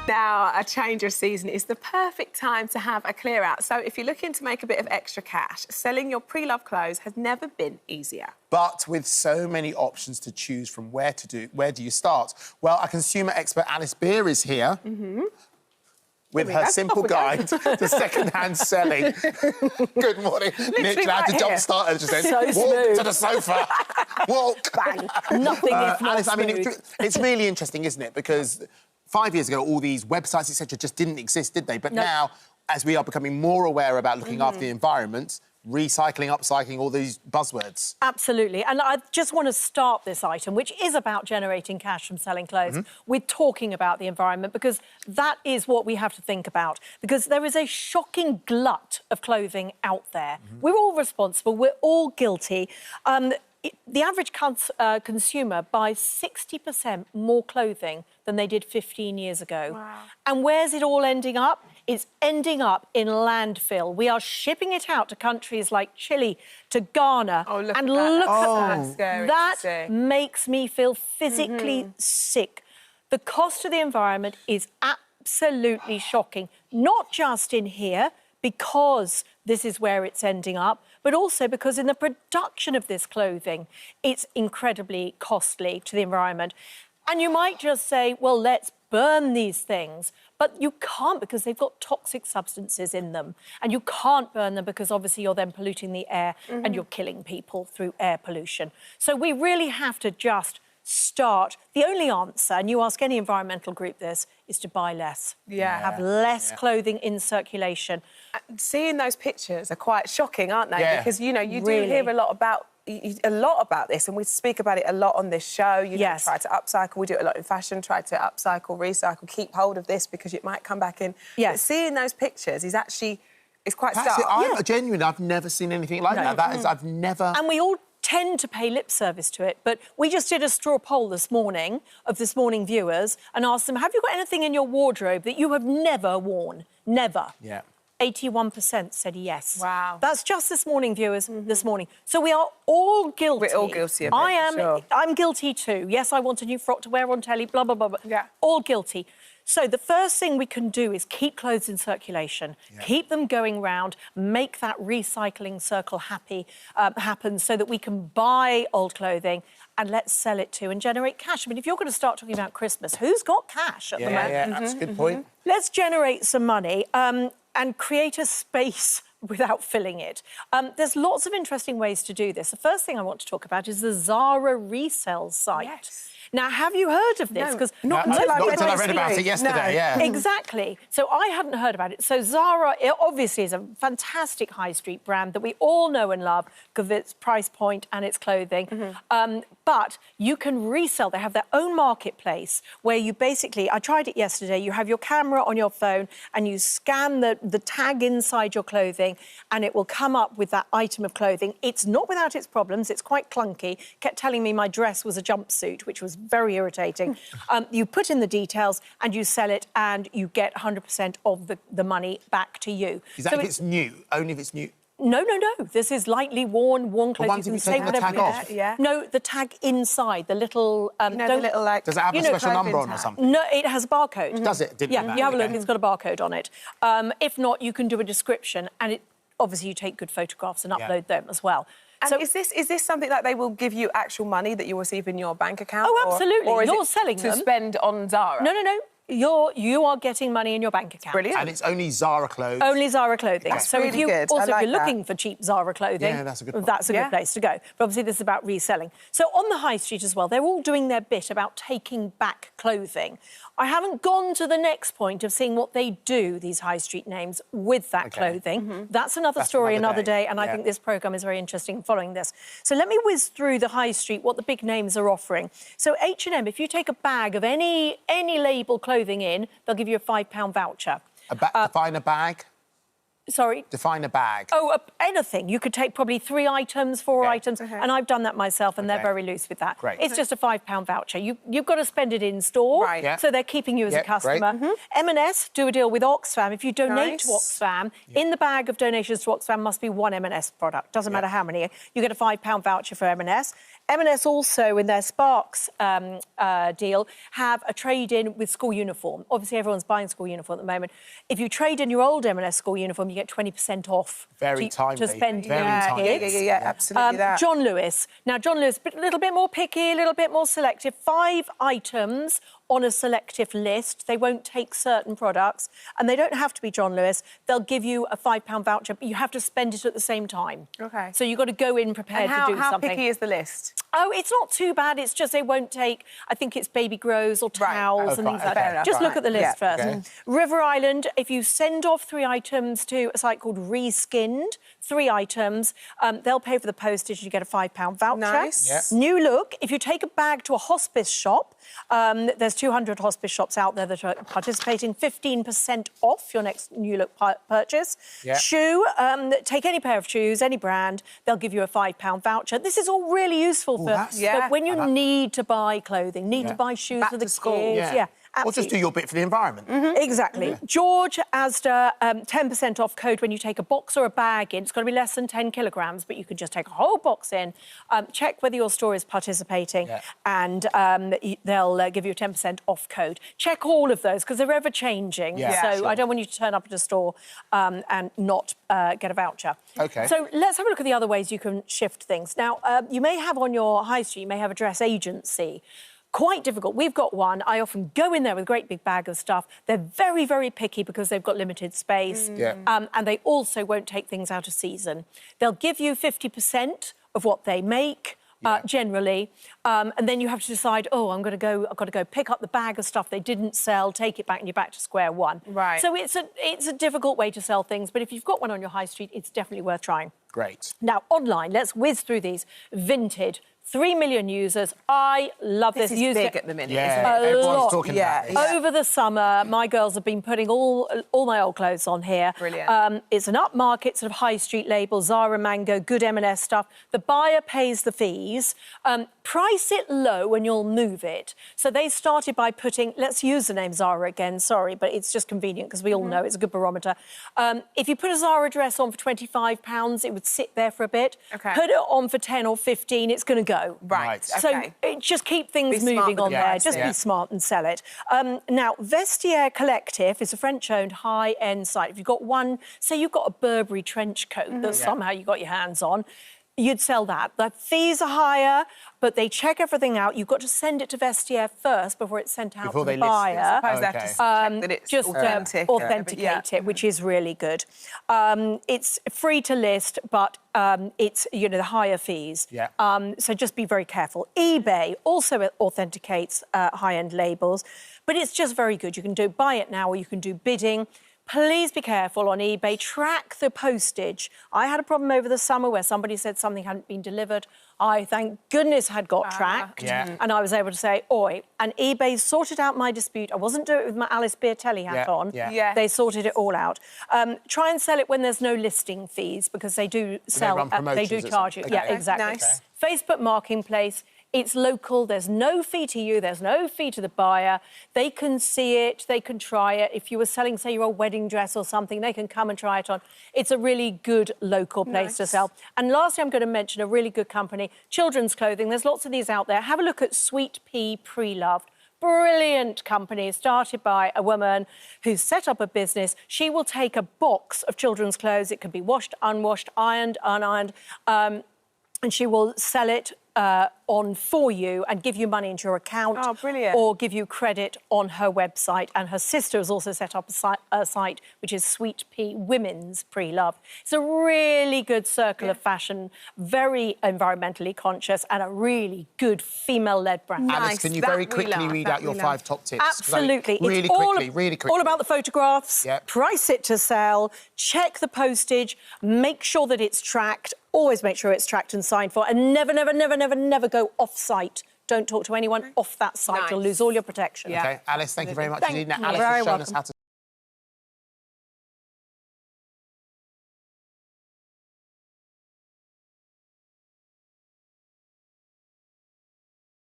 Now, a change of season is the perfect time to have a clear out. So if you're looking to make a bit of extra cash, selling your pre-loved clothes has never been easier. But with so many options to choose from, where do you start? Well, our consumer expert Alice Beer is here. With her simple guide to second-hand selling. Good morning. Nick, I had to jump start her just then. So Walk smooth. to the sofa. Walk. Bang. Nothing if not Alice, I mean, smooth. it's really interesting, isn't it? Because 5 years ago, all these websites, etc., just didn't exist, did they? But now, as we are becoming more aware about looking after the environment, recycling, upcycling, all these buzzwords. Absolutely. And I just want to start this item, which is about generating cash from selling clothes, with talking about the environment, because that is what we have to think about. Because there is a shocking glut of clothing out there. We're all responsible. We're all guilty. The average consumer buys 60% more clothing than they did 15 years ago. Wow. And where's it all ending up? It's ending up in landfill. We are shipping it out to countries like Chile, to Ghana. Oh, look and at that. look Oh, at that's scary to that. see. That makes me feel physically sick. The cost of the environment is absolutely shocking, not just in here, because this is where it's ending up, but also because in the production of this clothing, it's incredibly costly to the environment. And you might just say, well, let's burn these things. But you can't, because they've got toxic substances in them. And you can't burn them because obviously you're then polluting the air and you're killing people through air pollution. So we really have to just start. The only answer, and you ask any environmental group this, is to buy less. Have less clothing in circulation. Seeing those pictures are quite shocking, aren't they? Yeah. Because, you know, you Really. do hear a lot about this, and we speak about it a lot on this show. You know, try to upcycle. We do it a lot in fashion. Try to upcycle, recycle, keep hold of this because it might come back in. Yes. But seeing those pictures is actually, it's quite That's stark. it. Genuinely, I've never seen anything like that. That is, I've never... And we all tend to pay lip service to it, but we just did a straw poll this morning of This Morning viewers and asked them, have you got anything in your wardrobe that you have never worn? Never. Yeah. 81% said yes. Wow. That's just This Morning viewers this morning. So we are all guilty. We're all guilty of it, for sure. I'm guilty too. Yes, I want a new frock to wear on telly, blah, blah, blah, blah. Yeah. All guilty. So the first thing we can do is keep clothes in circulation, keep them going round, make that recycling circle happen so that we can buy old clothing and let's sell it too and generate cash. I mean, if you're going to start talking about Christmas, who's got cash at the moment? Yeah, that's a good point. Let's generate some money and create a space without filling it. There's lots of interesting ways to do this. The first thing I want to talk about is the Zara resale site. Yes. Now, have you heard of this? Because Not until I read about it yesterday, Exactly. So I hadn't heard about it. So Zara, it obviously is a fantastic high street brand that we all know and love because of its price point and its clothing. But you can resell. They have their own marketplace where you basically, I tried it yesterday, you have your camera on your phone and you scan the tag inside your clothing and it will come up with that item of clothing. It's not without its problems. It's quite clunky. Kept telling me my dress was a jumpsuit, which was very irritating. You put in the details and you sell it and you get 100% of the money back to you. Is that if it's new? Only if it's new? No. This is lightly worn clothes. You can take the tag off? No, the tag inside, the little... the little, like... Does it have a special number on or something? No, it has a barcode. Does it? You have a look, it's got a barcode on it. If not, you can do a description and obviously you take good photographs and upload them as well. And so is this something that they will give you actual money that you'll receive in your bank account? Oh, absolutely. Or is You're it selling to them. spend on Zara? No. You are getting money in your bank account. Brilliant. And it's only Zara clothes? Only Zara clothing. That's so really if you good. also I like if you're that. looking for cheap Zara clothing, that's a good point. That's a good place to go. But obviously this is about reselling. So on the high street as well, they're all doing their bit about taking back clothing. I haven't gone to the next point of seeing what they do, these high street names, with that clothing. That's another story, another day, and I think this programme is very interesting following this. So let me whiz through the high street, what the big names are offering. So H&M, if you take a bag of any label clothing in, they'll give you a £5 voucher. Define a bag? Sorry? Define a bag. Oh, anything. You could take probably 3 items, 4 items, and I've done that myself, and they're very loose with that. Great. It's just a £5 voucher. You've got to spend it in store, so they're keeping you as a customer. M&S do a deal with Oxfam. If you donate to Oxfam, in the bag of donations to Oxfam must be 1 M&S product. Doesn't matter how many. You get a £5 voucher for M&S. M&S also, in their Sparks deal, have a trade-in with school uniform. Obviously, everyone's buying school uniform at the moment. If you trade in your old M&S school uniform, you get 20% off. Very timely. To spend Very timely. Yeah, absolutely that. John Lewis. Now, John Lewis, a little bit more picky, a little bit more selective. 5 items on a selective list. They won't take certain products, and they don't have to be John Lewis. They'll give you a £5 voucher, but you have to spend it at the same time. OK. So you've got to go in prepared to do something. How picky is the list? Oh, it's not too bad. It's just they won't take, I think it's baby grows or towels and things like that. Just look at the list first. Okay. River Island, if you send off 3 items to a site called Reskinned, 3 items, they'll pay for the postage. You get a £5 voucher. Nice. Yeah. New Look, if you take a bag to a hospice shop, there's 200 hospice shops out there that are participating, 15% off your next New Look purchase. Yeah. Schuh, take any pair of shoes, any brand, they'll give you a £5 voucher. This is all really useful for when you need to buy clothing, need to buy shoes for the kids. Yeah. Or just do your bit for the environment. Exactly. George, Asda, 10% off code when you take a box or a bag in. It's got to be less than 10 kilograms, but you can just take a whole box in. Check whether your store is participating, and they'll give you a 10% off code. Check all of those, because they're ever-changing. So I don't want you to turn up at a store and not get a voucher. OK. So let's have a look at the other ways you can shift things. Now, you may have on your high street, you may have a dress agency. Quite difficult. We've got one. I often go in there with a great big bag of stuff. They're very, very picky because they've got limited space. And they also won't take things out of season. They'll give you 50% of what they make, generally. And then you have to decide, I've got to go pick up the bag of stuff they didn't sell, take it back, and you're back to square one. Right. So it's a difficult way to sell things, but if you've got one on your high street, it's definitely worth trying. Great. Now, online, let's whiz through these. Vinted. 3 million users. I love this. This is big at the minute, isn't it? Everyone's talking about this. Over the summer, my girls have been putting all my old clothes on here. Brilliant. It's an upmarket sort of high street label, Zara, Mango, good M&S stuff. The buyer pays the fees. Price it low and you'll move it. So they started by putting, let's use the name Zara again, sorry, but it's just convenient because we all know it's a good barometer. If you put a Zara dress on for £25, it would sit there for a bit. Put it on for 10 or 15, it's going to go. Right. So just keep things moving on there. Just be smart and sell it. Now, Vestiaire Collective is a French-owned high-end site. If you've got one, say you've got a Burberry trench coat that somehow you got your hands on, you'd sell that. The fees are higher, but they check everything out. You've got to send it to Vestiaire first before it's sent out to the buyer. I suppose they have to check that it's authentic. Authenticate it, which is really good. It's free to list, but it's, the higher fees. So just be very careful. eBay also authenticates high-end labels, but it's just very good. You can do buy it now or you can do bidding. Please be careful on eBay. Track the postage. I had a problem over the summer where somebody said something hadn't been delivered. I, thank goodness, had got tracked. And I was able to say, oi. And eBay sorted out my dispute. I wasn't doing it with my Alice Beartelli hat on. They sorted it all out. Try and sell it when there's no listing fees, because they do sell... They do charge you. Yeah, exactly. Nice. Facebook Marketplace. It's local, there's no fee to you, there's no fee to the buyer. They can see it, they can try it. If you were selling, say, your wedding dress or something, they can come and try it on. It's a really good local place to sell. And lastly, I'm going to mention a really good company, children's clothing. There's lots of these out there. Have a look at Sweet Pea Preloved. Brilliant company, started by a woman who's set up a business. She will take a box of children's clothes. It can be washed, unwashed, ironed, unironed, and she will sell it on for you and give you money into your account. Oh, brilliant. Or give you credit on her website. And her sister has also set up a site which is Sweet Pea Women's Preloved. It's a really good circle of fashion, very environmentally conscious, and a really good female-led brand. Nice. Alice, can you very quickly read out your 5 top tips? Absolutely. Really quickly. All about the photographs, price it to sell, check the postage, make sure that it's tracked, always make sure it's tracked and signed for, and never go off-site. Don't talk to anyone off that site. You'll lose all your protection. OK, Alice, thank you very much indeed. Now, Alice has shown us how to